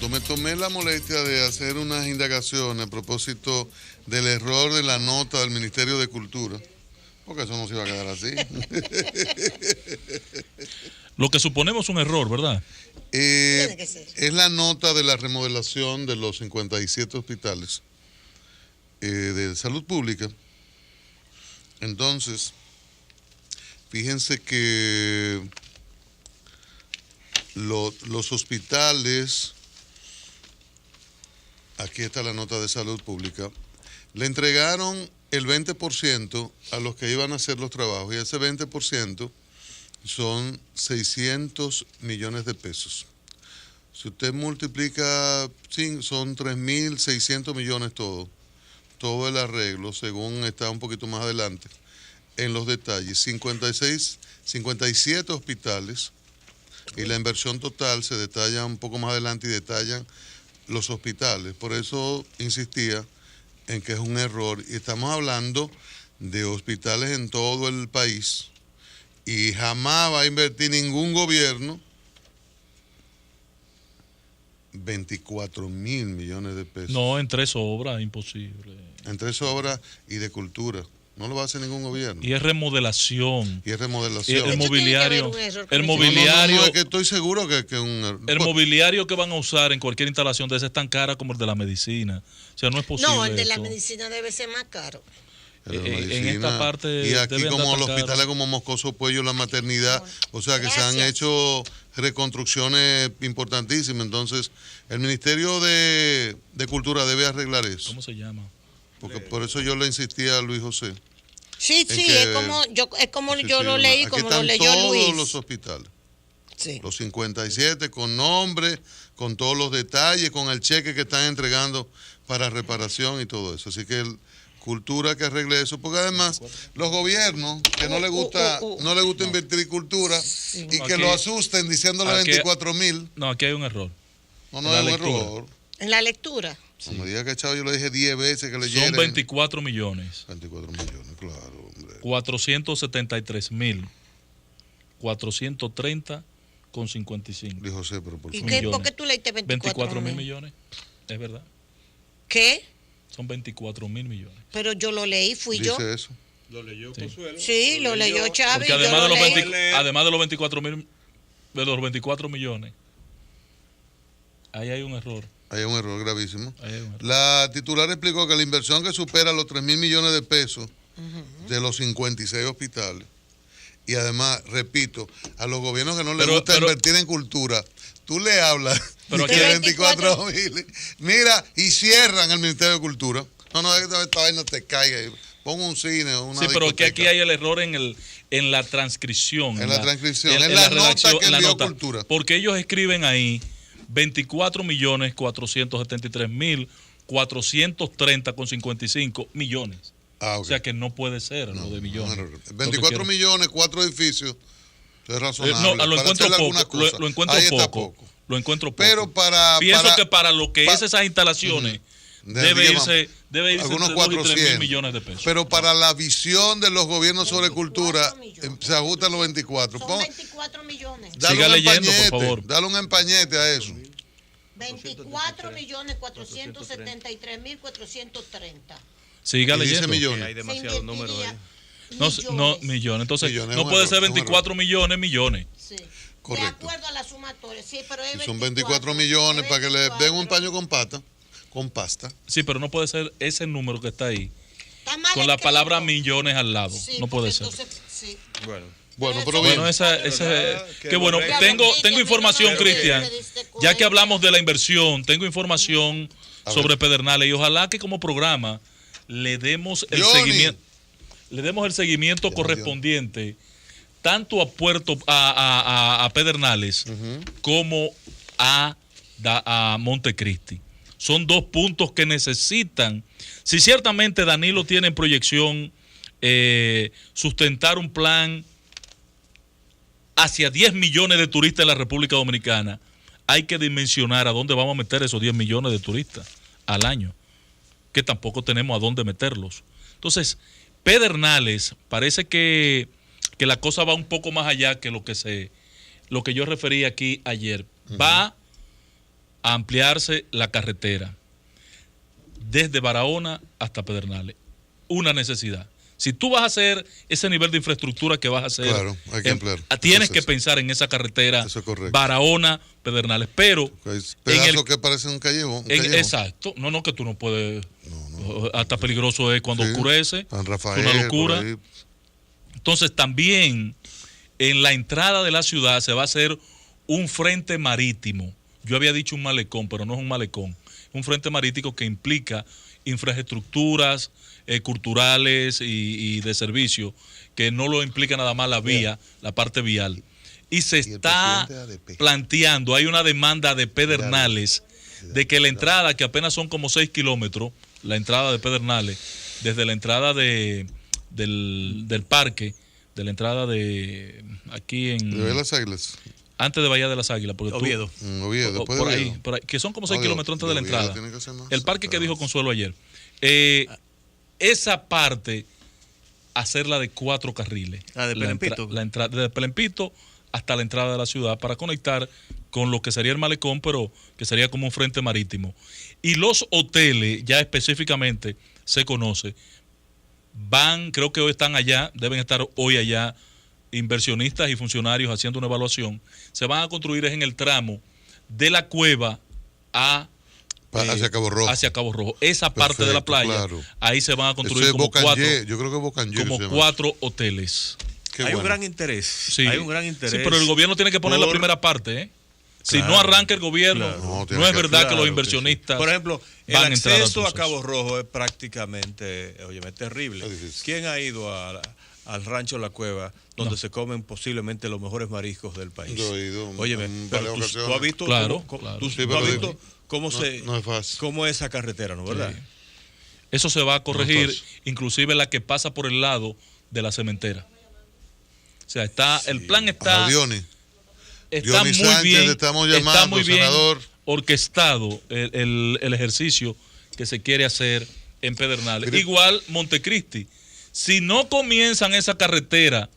punto. Me tomé la molestia de hacer unas indagaciones a propósito del error de la nota del Ministerio de Cultura, porque eso no se iba a quedar así. Lo que suponemos un error, ¿verdad? Es la nota de la remodelación de los 57 hospitales de salud pública. Entonces, fíjense que los hospitales, aquí está la nota de salud pública, le entregaron el 20% a los que iban a hacer los trabajos, y ese 20% son 600 millones de pesos. Si usted multiplica, son 3.600 millones todo el arreglo, según está un poquito más adelante en los detalles. 57 hospitales, y la inversión total se detalla un poco más adelante y detallan los hospitales. Por eso insistía en que es un error, y estamos hablando de hospitales en todo el país, y jamás va a invertir ningún gobierno 24.000 millones de pesos. No, en 3 obras, imposible. En 3 obras y de cultura. No lo va a hacer ningún gobierno. Y es remodelación. Y es remodelación. El mobiliario. No, es que estoy seguro que un... El mobiliario que van a usar en cualquier instalación de esa es tan cara como el de la medicina. O sea, no es posible. No, el de la medicina debe ser más caro. En esta parte. Y aquí, como los hospitales como Moscoso Puello, la maternidad, o sea que se han hecho reconstrucciones importantísimas. Entonces, el Ministerio de Cultura debe arreglar eso. ¿Cómo se llama? Porque por eso yo le insistía a Luis José. Sí, es como yo lo leí, como lo leyó Luis. Todos los hospitales. Sí. Los 57 con nombre, con todos los detalles, con el cheque que están entregando para reparación y todo eso. Así que Cultura que arregle eso, porque además los gobiernos que no les gusta invertir en cultura, y que aquí, lo asusten diciéndole 24.000. No, aquí hay un error. No es un error. En la lectura. No me diga que, chavo, yo le dije 10 veces que leyera. Son 24 millones. 24 millones, claro, hombre. 473.430,55. Dijo José, pero por favor. ¿Y por qué tú leíste 24.000 millones? Es verdad. ¿Qué? Son 24.000 millones. Pero yo lo leí, yo. ¿Dice eso? Lo leyó Consuelo. Sí, lo leyó Chávez. Porque además de los 24 millones, ahí hay un error. Hay un error gravísimo. La titular explicó que la inversión que supera los 3.000 millones de pesos de los 56 hospitales, y además, repito, a los gobiernos que no les gusta invertir en cultura, tú le hablas de 24.000, mira, y cierran el Ministerio de Cultura. No, es que esta vaina te caiga. Pon un cine o una discoteca. Pero que aquí hay el error en la transcripción. En la transcripción, en la nota que envió Cultura. Porque ellos escriben ahí 24.473.430,55 millones. Okay. O sea que no puede ser lo de millones. 24 millones, 4 edificios. Es razonable. Lo encuentro poco. Lo encuentro poco. Lo encuentro poco. Pero pienso que para lo que es esas instalaciones, debe irse algunos entre 400 3.000 millones de pesos. Pero para la visión de los gobiernos sobre cultura, se ajustan los 24. Son 24 millones. Siga leyendo, por favor. Dale un empañete a eso. 24.473.430. Siga leyendo. Millones. Hay demasiados números ahí. No, millones. Entonces, no puede ser 24 millones. Sí. Correcto. De acuerdo a la sumatoria, sí, pero es son 24 millones para que le den un paño con pasta. Sí, pero no puede ser ese número que está ahí, con la palabra millones al lado. Sí, no puede ser. Entonces, sí. Bueno, pero bien. Qué bueno. Tengo información, Cristian. Ya que hablamos de la inversión, tengo información sobre Pedernales, y ojalá que como programa le demos el seguimiento correspondiente tanto a Pedernales como a Montecristi. Son 2 puntos que necesitan. Si ciertamente Danilo tiene en proyección sustentar un plan hacia 10 millones de turistas en la República Dominicana, hay que dimensionar a dónde vamos a meter esos 10 millones de turistas al año, que tampoco tenemos a dónde meterlos. Entonces, Pedernales, parece que la cosa va un poco más allá que lo que yo referí aquí ayer. Va a ampliarse la carretera desde Barahona hasta Pedernales. Una necesidad. Si tú vas a hacer ese nivel de infraestructura que vas a hacer, claro, hay que ampliar. Tienes que pensar en esa carretera Barahona, Pedernales, pero pedazos que parecen un callejón. Exacto, no, que tú no puedes, hasta peligroso es cuando oscurece, San Rafael, es una locura. Entonces también en la entrada de la ciudad se va a hacer un frente marítimo. Yo había dicho un malecón, pero no es un malecón, un frente marítimo que implica infraestructuras culturales y de servicio, que no lo implica nada más la vía, la parte vial. Y se está planteando, hay una demanda de Pedernales, de que la entrada, que apenas son como 6 kilómetros, la entrada de Pedernales, desde la entrada del parque, de la entrada de aquí en... De las Águilas. Antes de Bahía de las Águilas. Porque Oviedo. Oviedo, por ahí, que son como 6 kilómetros antes de la entrada. El parque que dijo Consuelo ayer. Esa parte, hacerla de 4 carriles. De Pelempito. Desde Pelempito hasta la entrada de la ciudad para conectar con lo que sería el malecón, pero que sería como un frente marítimo. Y los hoteles, ya específicamente se conoce, creo que hoy están allá, deben estar hoy allá, inversionistas y funcionarios haciendo una evaluación. Se van a construir en el tramo de la cueva hacia Cabo Rojo. Hacia Cabo Rojo. Esa parte de la playa, claro. Ahí se van a construir como 4 hoteles. Hay un gran interés. Sí. Hay un gran interés. Sí, pero el gobierno tiene que poner la primera parte, ¿eh? Si no arranca el gobierno, no es verdad que los inversionistas. Por ejemplo, el acceso a Cabo Rojo es prácticamente, terrible. ¿Quién ha ido al rancho La Cueva, donde se comen posiblemente los mejores mariscos del país? Yo he ido. Óyeme, pero tú has visto, cómo es esa carretera, ¿no? ¿Verdad? Sí. Eso se va a corregir, inclusive la que pasa por el lado de la cementera. O sea, el plan está muy Sánchez, bien, estamos llamando, está muy bien senador. Orquestado el ejercicio que se quiere hacer en Pedernales. Igual Montecristi. Si no comienzan esa carretera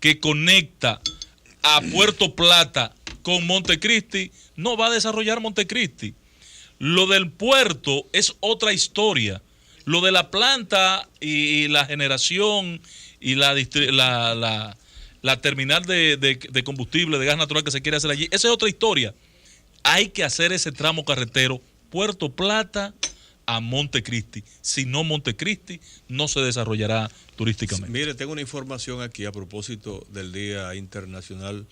que conecta a Puerto Plata con Montecristi, no va a desarrollar Montecristi. Lo del puerto es otra historia. Lo de la planta y la generación y la terminal de combustible, de gas natural que se quiere hacer allí, esa es otra historia. Hay que hacer ese tramo carretero Puerto Plata a Montecristi. Si no, Montecristi no se desarrollará turísticamente. Mire, tengo una información aquí a propósito del Día Internacional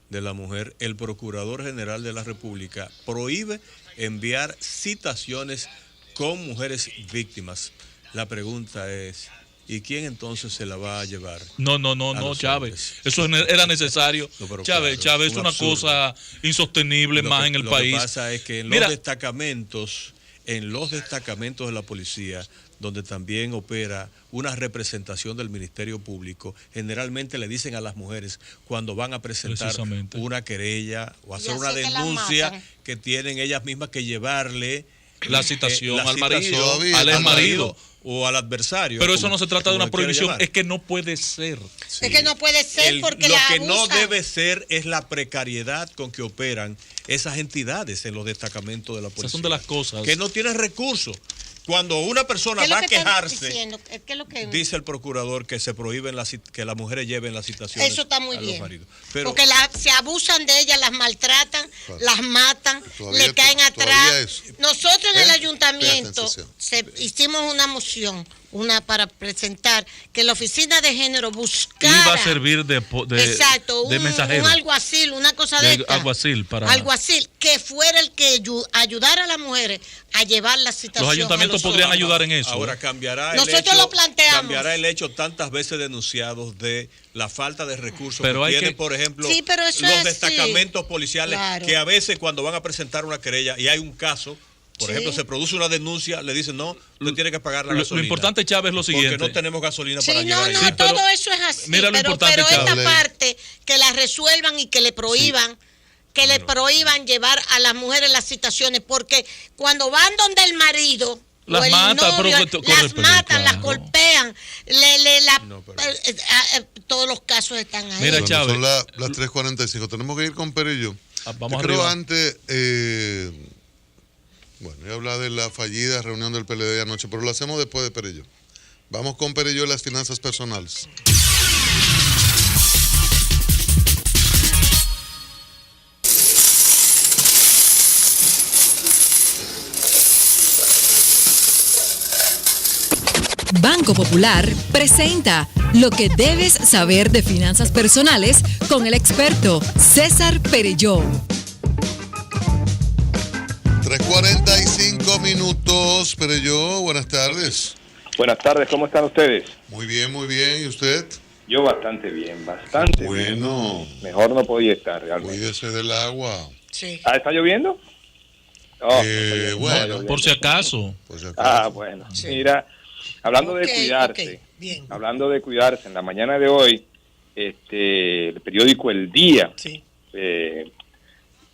de la Mujer. El Procurador General de la República prohíbe enviar citaciones con mujeres víctimas. La pregunta es, ¿y quién entonces se la va a llevar? No, Chávez. Eso era necesario. Chávez es una cosa insostenible más en el país. Lo que pasa es que en los destacamentos de la policía, donde también opera una representación del Ministerio Público, generalmente le dicen a las mujeres cuando van a presentar una querella o hacer una denuncia que tienen ellas mismas que llevarle la citación al marido, al exmarido o al adversario. Pero eso no se trata de una prohibición, es que no puede ser. Sí. Es que no puede ser porque lo que no debe ser es la precariedad con que operan esas entidades en los destacamentos de la policía. Esas son de las cosas que no tienen recursos. Cuando una persona va a quejarse, dice el procurador que se prohíben que las mujeres lleven las citaciones. Eso está muy bien. Porque se abusan de ellas, las maltratan, las matan, le caen atrás. Nosotros en el ayuntamiento hicimos una moción, para presentar que la oficina de género buscara. Iba a servir de mensajero. Un alguacil, una cosa de esta. Alguacil, que fuera el que ayudara a las mujeres a llevar la citación. Los ayuntamientos podrían ayudar en eso. Ahora cambiará el hecho tantas veces denunciados de la falta de recursos que tienen, por ejemplo, los destacamentos policiales, que a veces cuando van a presentar una querella y hay un caso, por ejemplo, se produce una denuncia, le dicen, no, usted tiene que pagar la gasolina. Lo importante, Chávez, es lo siguiente. Porque no tenemos gasolina para llevar allá. No, todo eso es así. Mira lo importante, pero esta parte, que la resuelvan y que le prohíban, llevar a las mujeres las citaciones, porque cuando van donde el marido... Las matan, las golpean, todos los casos están ahí. Mira, Chávez. Son las 3:45, tenemos que ir con Perillo. Vamos creo antes Bueno, y habla de la fallida reunión del PLD anoche, pero lo hacemos después de Perelló. Vamos con Perelló y las finanzas personales. Banco Popular presenta lo que debes saber de finanzas personales con el experto César Perelló. 3:45 minutos, Perelló, buenas tardes. Buenas tardes, ¿cómo están ustedes? Muy bien, ¿y usted? Yo bastante bien, bastante bueno. Bien. Mejor no podía estar realmente. Cuídese del agua. Sí. ¿Está lloviendo? Bueno, por si acaso. Bueno. Sí. Mira, hablando de cuidarse, bien. hablando de cuidarse, en la mañana de hoy, el periódico El Día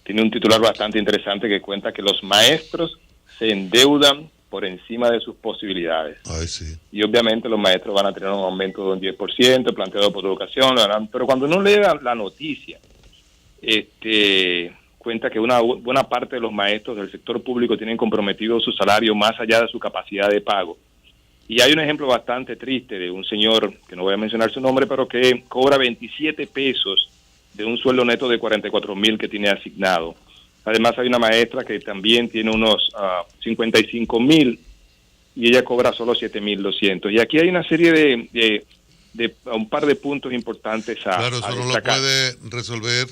tiene un titular bastante interesante que cuenta que los maestros se endeudan por encima de sus posibilidades. Ay, sí. Y obviamente los maestros van a tener un aumento de un 10%, planteado por educación, pero cuando uno lee la noticia, cuenta que una buena parte de los maestros del sector público tienen comprometido su salario más allá de su capacidad de pago. Y hay un ejemplo bastante triste de un señor, que no voy a mencionar su nombre, pero que cobra 27 pesos de un sueldo neto de 44,000 que tiene asignado. Además hay una maestra que también tiene unos 55,000 y ella cobra solo 7,200. Y aquí hay una serie de un par de puntos importantes a Claro, eso a no lo puede resolver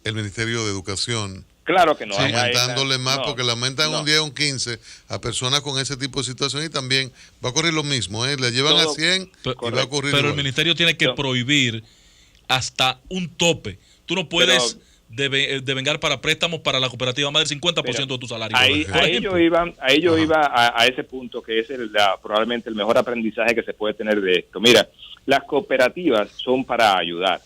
el Ministerio de Educación. Claro que no. Sí, aumentándole más, porque le aumentan un 10 o un 15 a personas con ese tipo de situación y también va a ocurrir lo mismo, le llevan a 100 y va a ocurrir Pero igual. el ministerio tiene que prohibir hasta un tope. Tú no puedes devengar para préstamos para la cooperativa más del 50% de tu salario. Ahí yo iba a ese punto que es probablemente el mejor aprendizaje que se puede tener de esto. Mira, las cooperativas son para ayudar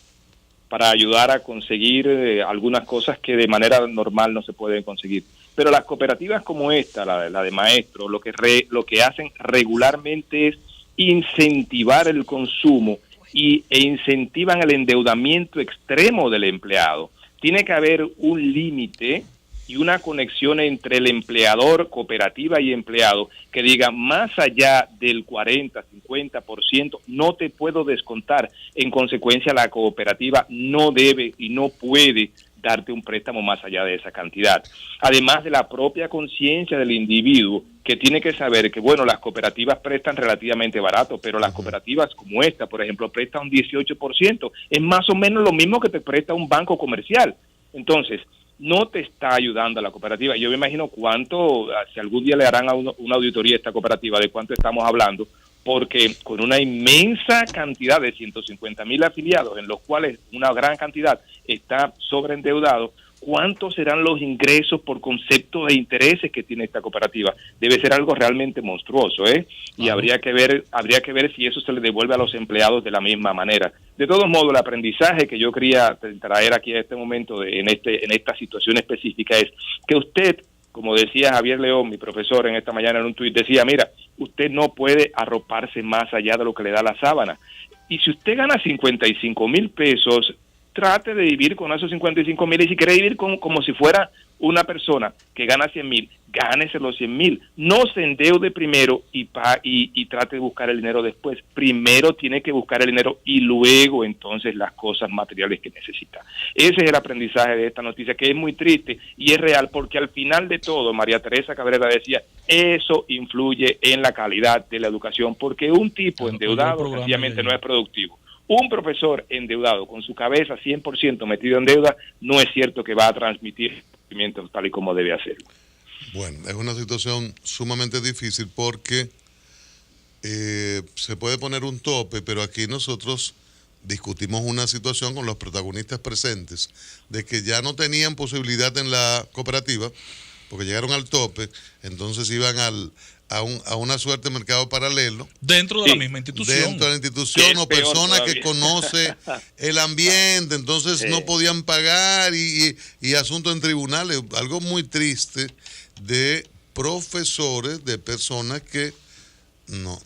a conseguir algunas cosas que de manera normal no se pueden conseguir. Pero las cooperativas como esta, la de maestros, lo que hacen regularmente es incentivar el consumo e incentivan el endeudamiento extremo del empleado. Tiene que haber un límite y una conexión entre el empleador, cooperativa y empleado que diga más allá del 40, 50% no te puedo descontar. En consecuencia, la cooperativa no debe y no puede darte un préstamo más allá de esa cantidad. Además de la propia conciencia del individuo que tiene que saber que, bueno, las cooperativas prestan relativamente barato, pero las cooperativas como esta, por ejemplo, prestan un 18%. Es más o menos lo mismo que te presta un banco comercial. Entonces, no te está ayudando a la cooperativa. Yo me imagino si algún día le harán una auditoría a esta cooperativa de cuánto estamos hablando, porque con una inmensa cantidad de 150,000 afiliados, en los cuales una gran cantidad está sobreendeudado, ¿cuántos serán los ingresos por concepto de intereses que tiene esta cooperativa? Debe ser algo realmente monstruoso, y habría que ver si eso se le devuelve a los empleados de la misma manera. De todos modos, el aprendizaje que yo quería traer aquí a este momento en esta situación específica es que usted, como decía Javier León, mi profesor, en esta mañana en un tuit, decía, mira, usted no puede arroparse más allá de lo que le da la sábana. Y si usted gana 55,000 pesos, trate de vivir con esos 55,000, y si quiere vivir como si fuera una persona que gana 100,000, gánese los 100,000. No se endeude primero y trate de buscar el dinero después. Primero tiene que buscar el dinero y luego entonces las cosas materiales que necesita. Ese es el aprendizaje de esta noticia, que es muy triste y es real, porque al final de todo, María Teresa Cabrera decía, eso influye en la calidad de la educación, porque un tipo endeudado sencillamente no es productivo. Un profesor endeudado, con su cabeza 100% metido en deuda, no es cierto que va a transmitir conocimientos tal y como debe hacerlo. Bueno, es una situación sumamente difícil porque se puede poner un tope, pero aquí nosotros discutimos una situación con los protagonistas presentes de que ya no tenían posibilidad en la cooperativa porque llegaron al tope, entonces iban a una suerte de mercado paralelo. Dentro de la misma institución. Dentro de la institución, o personas que conoce el ambiente, entonces no podían pagar y asuntos en tribunales. Algo muy triste de profesores, de personas que no...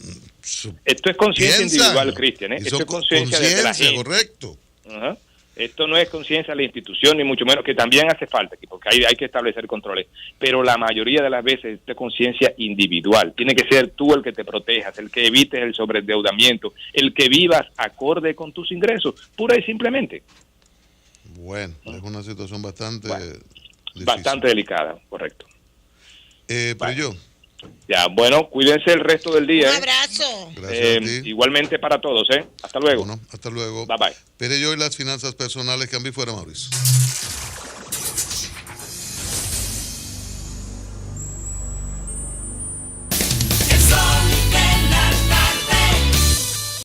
Esto es conciencia individual, Cristian, Esto es conciencia de la gente. Correcto. Esto no es conciencia de la institución, ni mucho menos, que también hace falta, porque hay que establecer controles. Pero la mayoría de las veces es conciencia individual. Tiene que ser tú el que te protejas, el que evites el sobreendeudamiento, el que vivas acorde con tus ingresos, pura y simplemente. Bueno, es una situación bastante difícil. Bastante delicada, correcto. Pero yo... Ya, bueno, cuídense el resto del día. Un abrazo. Gracias a ti. Igualmente para todos, Hasta luego. Bueno, hasta luego. Bye bye. Perello y las finanzas personales, cambio fuera, Mauricio.